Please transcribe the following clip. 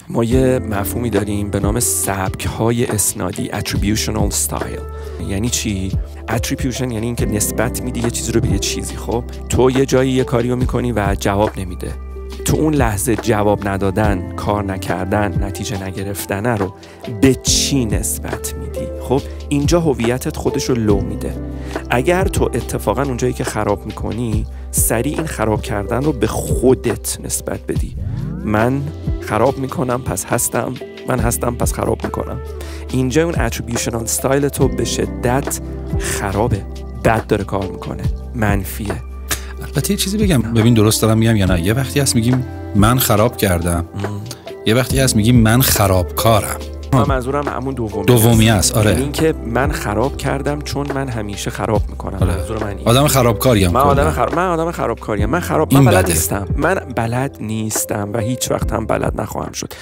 ما یه مفهومی داریم به نام سبک‌های اسنادی attributional style. یعنی چی؟ attribution یعنی اینکه نسبت میدی یه چیزی رو به یه چیزی. خب تو یه جایی یه کاری رو میکنی و جواب نمیده، تو اون لحظه جواب ندادن، کار نکردن، نتیجه نگرفتن رو به چی نسبت میدی؟ خب اینجا هویتت خودش رو لو میده. اگر تو اتفاقا اونجایی که خراب میکنی سریع این خراب کردن رو به خودت نسبت بدی. من خراب میکنم پس هستم، من هستم پس خراب میکنم. اینجا اون attributional style تو به شدت خرابه، بد داره کار میکنه، منفیه. البته یه چیزی بگم، ببین درست دارم میگم یا نه؟ یه وقتی هست میگیم من خراب کردم، یه وقتی هست میگیم من خرابکارم. منظورم همون دومی است. آره، یعنی این که من خراب کردم چون من همیشه خراب میکنم. آره. منظور من این آدم خرابکاریم. من آدم خرابکاریم. من بلد نیستم. من بلد نیستم و هیچ وقت هم بلد نخواهم شد.